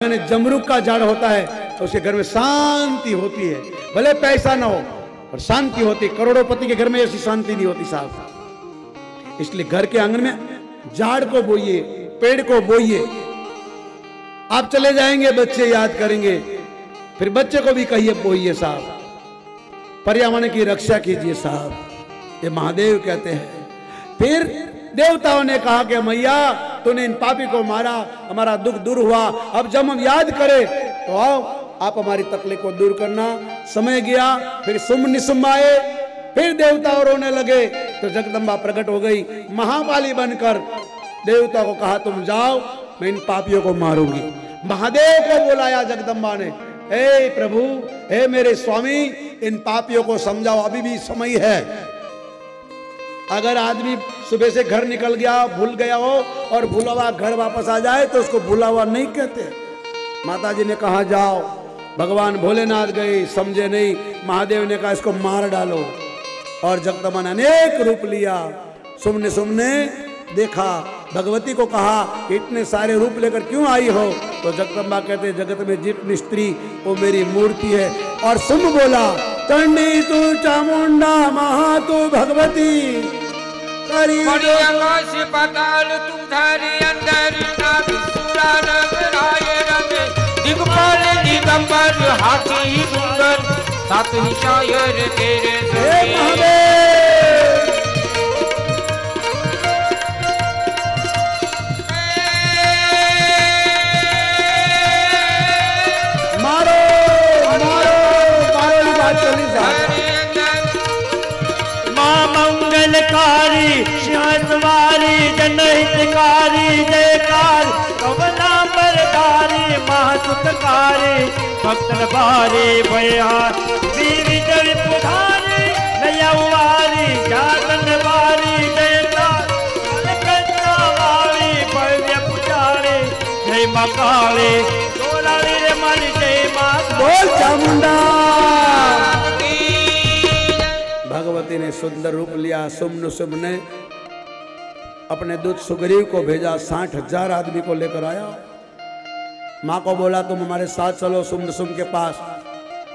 जमरूक का झाड़ होता है तो उसके घर में शांति होती है, भले पैसा ना हो पर शांति होती। करोड़ोंपति के घर में ऐसी शांति नहीं होती साहब। इसलिए घर के आंगन में झाड़ को बोइए, पेड़ को बोइए। आप चले जाएंगे, बच्चे याद करेंगे, फिर बच्चे को भी कहिए बोइए साहब। पर्यावरण की रक्षा कीजिए साहब, ये महादेव कहते हैं। फिर देवताओं ने कहा कि मैया तूने इन पापी को मारा, हमारा दुख दूर हुआ, अब जब हम याद करें तो आओ आप हमारी तकलीफ को दूर करना। समय गया, फिर सुम निसुम आए, फिर देवता रोने लगे तो जगदम्बा प्रकट हो गई महाकाली बनकर। देवता को कहा तुम जाओ, मैं इन पापियों को मारूंगी। महादेव को बुलाया जगदम्बा ने, हे प्रभु, हे मेरे स्वामी, इन पापियों को समझाओ, अभी भी समय है। अगर आदमी सुबह से घर निकल गया, भूल गया हो और भूला हुआ घर वापस आ जाए तो उसको भूला हुआ नहीं कहते। माता जी ने कहा जाओ, भगवान भोलेनाथ गए, समझे नहीं। महादेव ने कहा इसको मार डालो, और जगदम्बा ने अनेक रूप लिया। सुमने देखा, भगवती को कहा इतने सारे रूप लेकर क्यों आई हो? तो जगदम्बा कहते जगत में जितनी स्त्री वो मेरी मूर्ति है। और सुम बोला चंडी तू चामुंडा, महा तू भगवती, आकाश पाताल तू धारी अंदर, दिगंबर दिगंबर हाथी सुंदर, सात ही शायर तेरे मंगलकारी सिंहसवारी जनहितकारी, जयकार कवना बरदारी महासुतकारी, भक्तन बारी भया बीवी जल पुधारी, नयवारी जातन बारी, जयकार कन्यावारी भव्य पुजारी, जय मां काली तोलाली रे माली, जय मां बोल चामुंडा। भगवती ने सुंदर रूप लिया। सुम ने अपने दूत सुग्रीव को भेजा, 60,000 आदमी को लेकर आया। माँ को बोला तुम हमारे साथ चलो सुम के पास।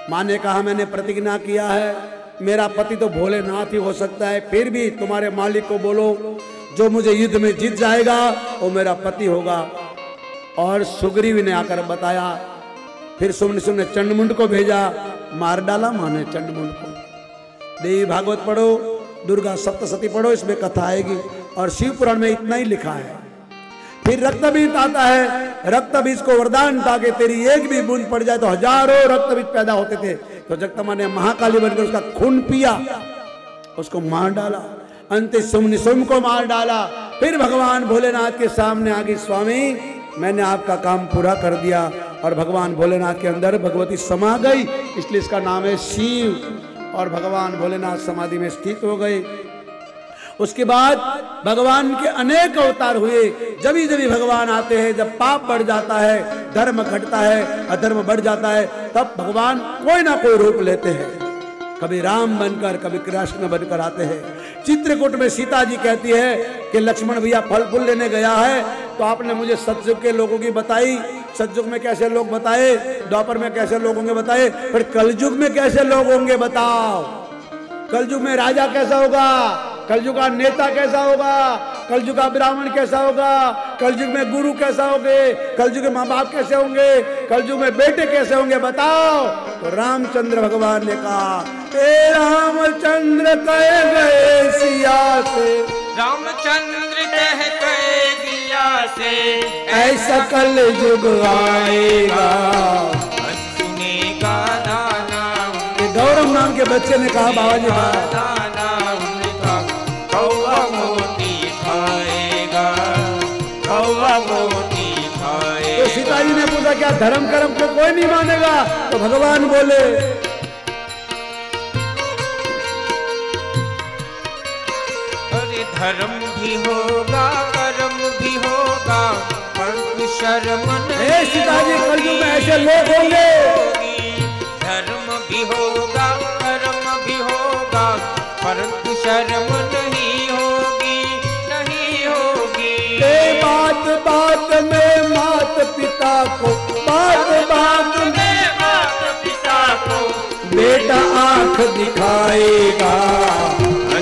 माँ ने कहा मैंने प्रतिज्ञा किया है, मेरा पति तो भोलेनाथ ही हो सकता है, फिर भी तुम्हारे मालिक को बोलो जो मुझे युद्ध में जीत जाएगा वो मेरा पति होगा। और सुग्रीव ने आकर बताया। फिर सुम ने चंडमुंड को भेजा, मार डाला माँ ने चंडमुंड को। देवी भागवत पढ़ो, दुर्गा सप्तशती पढ़ो, इसमें कथा आएगी। और शिव पुराण में इतना ही लिखा है। फिर रक्तबीज आता है, रक्तबीज को वरदान था कि तेरी एक भी बूंद पड़ जाए तो हजारों रक्तबीज पैदा होते थे। तो जगदम्बा ने महाकाली बनकर उसका खून पिया, उसको मार डाला। अंत सुम को मार डाला। फिर भगवान भोलेनाथ के सामने आ गई, स्वामी मैंने आपका काम पूरा कर दिया। और भगवान भोलेनाथ के अंदर भगवती समा गई, इसलिए इसका नाम है शिव। और भगवान भोलेनाथ समाधि में स्थित हो गए। उसके बाद भगवान के अनेक अवतार हुए। जब भी भगवान आते हैं, जब पाप बढ़ जाता है, धर्म घटता है, अधर्म बढ़ जाता है, तब भगवान कोई ना कोई रूप लेते हैं। कभी राम बनकर, कभी कृष्ण बनकर आते हैं। चित्रकूट में सीता जी कहती है कि लक्ष्मण भैया फल फूल लेने गया है, तो आपने मुझे सतयुग के लोगों की बताई। सतयुग में कैसे लोग बताए, द्वापर में कैसे लोग होंगे बताए, फिर कलयुग में कैसे लोग होंगे बताओ। कलयुग में राजा कैसा होगा, कलयुग का नेता कैसा होगा, कलयुग का ब्राह्मण कैसा होगा, कलयुग में गुरु कैसा होंगे, कलयुग में माँ बाप कैसे होंगे, कलयुग में बेटे कैसे होंगे बताओ। तो रामचंद्र भगवान ने कहा रामचंद्र कह गए सिया से, रामचंद्र कह गए सिया से, ऐसा कलयुग आएगा सुनेगा दाना। गौरव नाम के बच्चे ने कहा बाबा जी दाना उनका कौवा मोती खाएगा, कौवा मोती खाएगा। तो सीता जी ने पूछा क्या धर्म कर्म को कोई नहीं मानेगा? तो भगवान बोले अरे धर्म भी होगा कर्म भी होगा, परंतु शर्म नहीं। सीता जी कलयुग में ऐसे लोग होंगे, धर्म भी होगा कर्म भी होगा, परंतु शर्म नहीं होगी, नहीं होगी। बात बात में मात पिता को, बात बात में मात पिता को बेटा आंख दिखाएगा।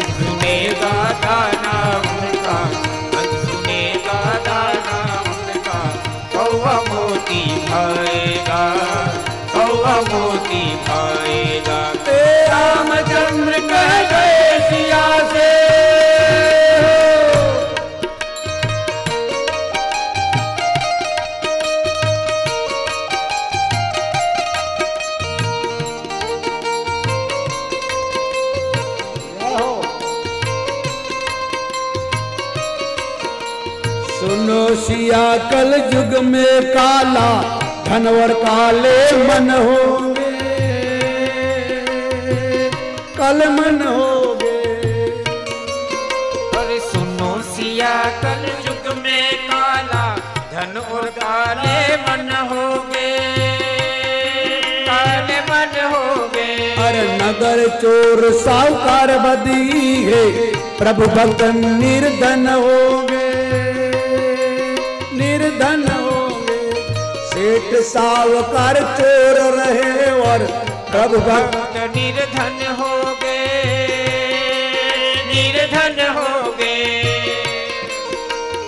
सुनेगा दाना उनका, सुनेगा दाना उनका, कौवा मोती खाएगा, कौवा मोती खाएगा। रामचंद्र कह गए सिया से, सुनो सिया कल युग में काला धन और काले मन होंगे, कल मन होंगे। अरे सुनो सिया कल युग में काला धन और काले मन होंगे, काले मन होंगे। अरे नगर चोर साहूकार बदी है, प्रभु भक्त निर्धन होंगे, निर्धन होंगे। सेठ साहूकार चोर रहे और प्रभु भक्त निर्धन होंगे, निर्धन होंगे।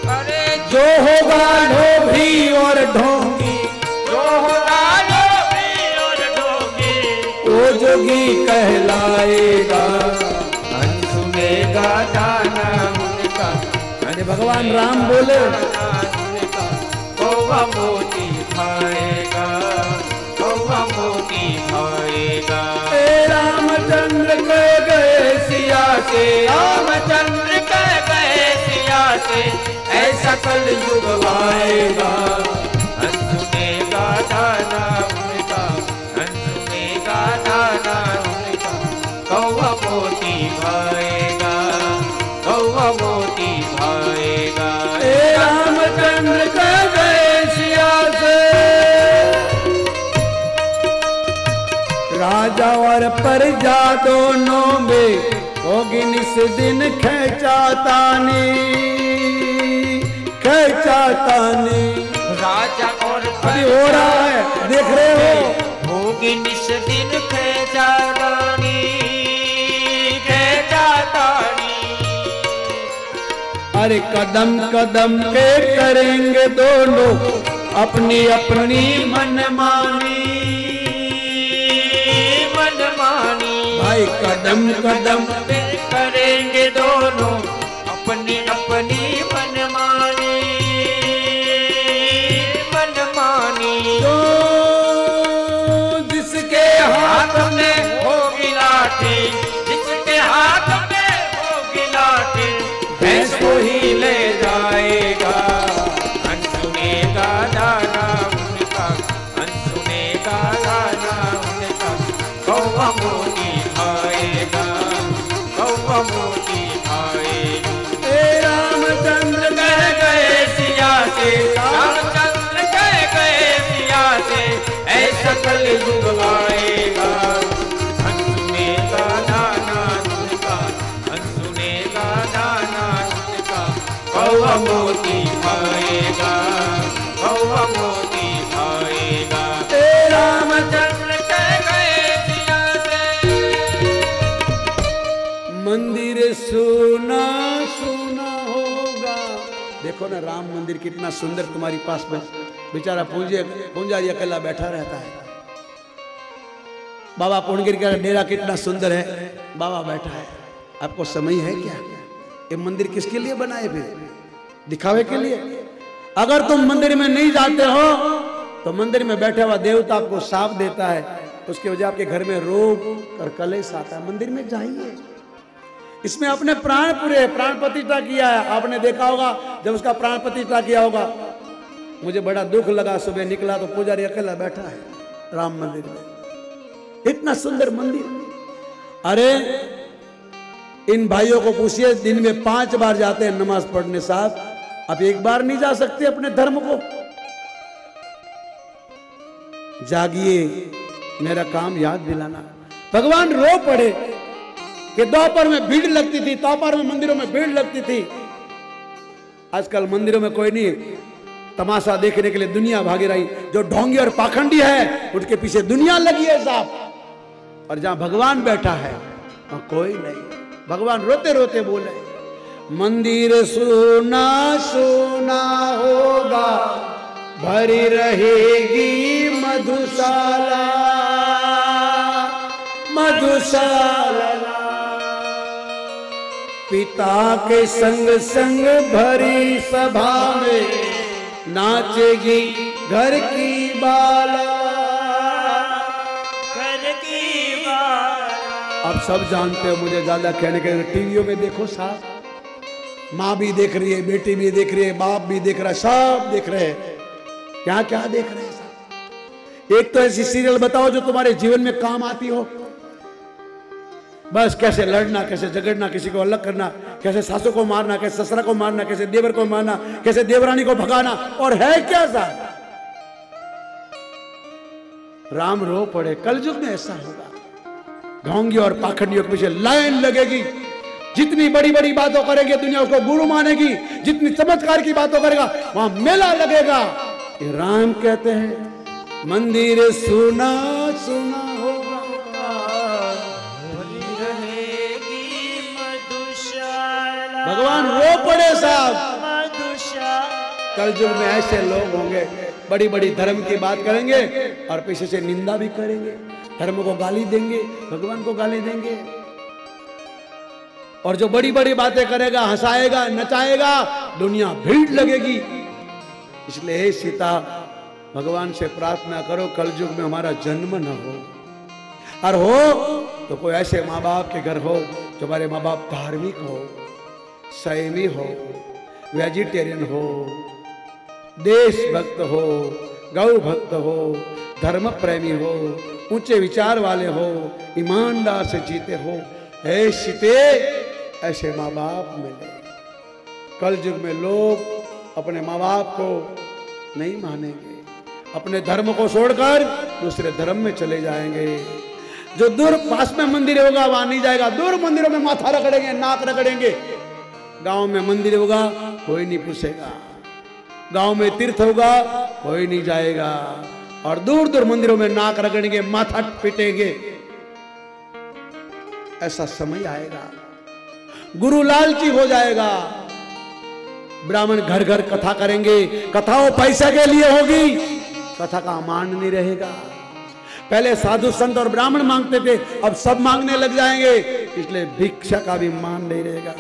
अरे जो होगा ढोभी और ढोंगी, जो होगा लोभी और ढोंगी, वो जोगी कहलाएगा। सुनेगा दाना उनका, अरे भगवान राम बोले कौवा मोती खाएगा, कौवा मोती खाएगा। रामचंद्र कह गए सिया से, रामचंद्र कह गए सिया से, ऐसा कल युग आएगा। सुनेगा दाना उनका, सुनेगा दाना उनका, कौवा मोती खाएगा, कौवा मोती खाएगा। रामचंद्र कह गए सिया से, राजा और प्रजा दोनों में होगी निस दिन खेचातानी, खेचातानी। राजा और अभी हो रहा है, देख रहे हो। होगी निस दिन खेचातानी, खेचातानी। अरे कदम कदम के करेंगे दोनों अपनी अपनी मनमानी, मनमानी। भाई कदम कदम पे करेंगे दोनों अपनी अपनी मनमानी, मनमानी। तो जिसके हाथ हाथ में होगी लाठी, जिसके हाथ में होगी लाठी, भैंस को ही ले जाएगा। सुनेगा दाना उनका, सुनेगा दाना उनका, कौवा मोती खाएगा, कौवा मोती खाएगा। रामचंद्र कह गए सिया से, रामचंद्र कह गए सिया से, ऐसा कल युग आएगा। सुनेगा दाना उनका, सुनेगा दाना उनका, कौवा मोती खाएगा, कौवा मोती खाएगा। रामचंद्र कह गए सिया से। मंदिर सोना सोना होगा। देखो ना राम मंदिर कितना सुंदर तुम्हारी पास में, बेचारा पुंजारी अकेला बैठा रहता है। बाबा पूर्णगिरी का डेरा कितना सुंदर है, बाबा बैठा है। आपको समझ है क्या ये मंदिर किसके लिए बनाए? फिर दिखावे के लिए। अगर तुम मंदिर में नहीं जाते हो तो मंदिर में बैठा हुआ देवता आपको साफ देता है, उसकी वजह आपके घर में रोग और कलेश आता है। मंदिर में जाइए, इसमें अपने प्राण पूरे प्राण प्रतिष्ठा किया है। आपने देखा होगा जब उसका प्राण प्रतिष्ठा किया होगा, मुझे बड़ा दुख लगा। सुबह निकला तो पुजारी अकेला बैठा है राम मंदिर में, इतना सुंदर मंदिर। अरे इन भाइयों को पूछिए, दिन में 5 बार जाते हैं नमाज पढ़ने साहब, अब एक बार नहीं जा सकते अपने धर्म को? जागिए, मेरा काम याद दिलाना। भगवान रो पड़े कि दोपहर में भीड़ लगती थी, दोपहर में मंदिरों में भीड़ लगती थी। आजकल मंदिरों में कोई नहीं, तमाशा देखने के लिए दुनिया भागी रही। जो ढोंगी और पाखंडी है उसके पीछे दुनिया लगी है साहब। और जहां भगवान बैठा है वहां कोई नहीं। भगवान रोते रोते बोले, मंदिर सोना सोना होगा, भरी रहेगी मधुशाला मधुशाला। पिता के संग संग भरी सभा में नाचेगी घर की बाला घर की बाला। आप सब जानते हो, मुझे ज्यादा कहने के लिए टीवियों में देखो साहब, माँ भी देख रही है, बेटी भी देख रही है, बाप भी देख रहा है, सब देख रहे हैं। क्या क्या देख रहे हैं साहब? एक तो ऐसी सीरियल बताओ जो तुम्हारे जीवन में काम आती हो। बस कैसे लड़ना, कैसे झगड़ना, किसी को अलग करना, कैसे सासू को मारना, कैसे ससुरा को मारना, कैसे देवर को मारना, कैसे देवरानी को भगाना। और है क्या साहब? राम रो पड़े। कलयुग में ऐसा होगा, ढोंगी और पाखंडियों के पीछे लाइन लगेगी। जितनी बड़ी बड़ी बातों करेंगे दुनिया उसको गुरु मानेगी, जितनी चमत्कार की बातों करेगा वहां मेला लगेगा। ये राम कहते हैं मंदिर सुना सुना होगा, भगवान रो पड़े साहब। कलयुग में ऐसे लोग होंगे, बड़ी बड़ी धर्म की बात करेंगे और पीछे से निंदा भी करेंगे, धर्म को गाली देंगे, भगवान को गाली देंगे। और जो बड़ी बड़ी बातें करेगा, हंसाएगा, नचाएगा, दुनिया भीड़ लगेगी। इसलिए हे सीता, भगवान से प्रार्थना करो कलयुग में हमारा जन्म न हो, और हो तो कोई ऐसे माँ बाप के घर हो जो हमारे माँ बाप धार्मिक हो, संयमी हो, वेजिटेरियन हो, देशभक्त हो, गौ भक्त हो, धर्म प्रेमी हो, ऊंचे विचार वाले हो, ईमानदार से जीते हो। हे सीते, ऐसे माँ बाप मिले। कलयुग में लोग अपने माँ बाप को नहीं मानेंगे, अपने धर्म को छोड़कर दूसरे धर्म में चले जाएंगे। जो दूर पास में मंदिर होगा वहां नहीं जाएगा, दूर मंदिरों में माथा रगड़ेंगे, नाक रगड़ेंगे। गांव में मंदिर होगा कोई नहीं पूछेगा, गांव में तीर्थ होगा कोई नहीं जाएगा, और दूर दूर मंदिरों में नाक रगड़ेंगे, माथा पीटेंगे। ऐसा समय आएगा, गुरु लालची हो जाएगा। ब्राह्मण घर घर कथा करेंगे, कथाओं पैसे के लिए होगी, कथा का मान नहीं रहेगा। पहले साधु संत और ब्राह्मण मांगते थे, अब सब मांगने लग जाएंगे, इसलिए भिक्षा का भी मान नहीं रहेगा।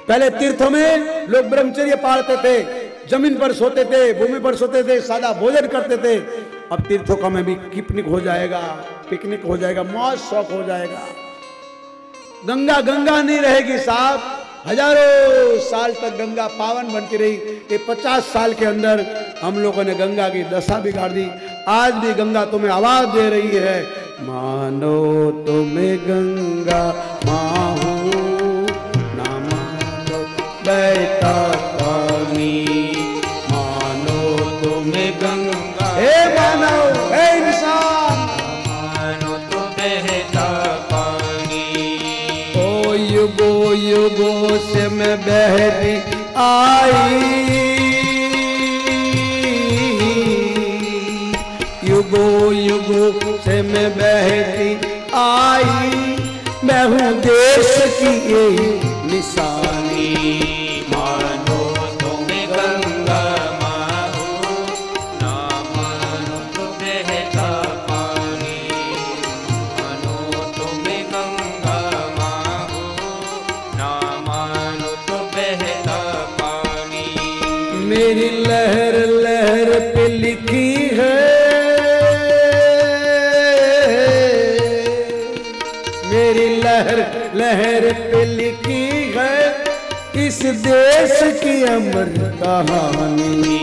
पहले तीर्थों में लोग ब्रह्मचर्य पालते थे, जमीन पर सोते थे, भूमि पर सोते थे, सादा भोजन करते थे। अब तीर्थों का में भी पिकनिक हो जाएगा, पिकनिक हो जाएगा, मौज शौक हो जाएगा। गंगा गंगा नहीं रहेगी साहब। हजारों साल तक गंगा पावन बनती रही, ये 50 साल के अंदर हम लोगों ने गंगा की दशा बिगाड़ दी। आज भी गंगा तुम्हें आवाज दे रही है, मानो तुम्हें गंगा माँ हूँ, ना मानो बहता पानी, मानो तुम्हें गंगा। हे मानव, हे इंसान, मानो तो बहता पानी। ओ युगो युगो से मैं बहती आई, युगो युगो से मैं बहती आई, मैं हूँ देश की यही निशानी। मानो तुम्हें गंगा माँ हो, ना मानो तो बहता पानी, मानो तुम्हें गंगा माँ हो, ना मानो तो बहता पानी। मेरी लहर लहर पे लिखी है, मेरी लहर लहर पे लिखी है इस देश की अमर कहानी।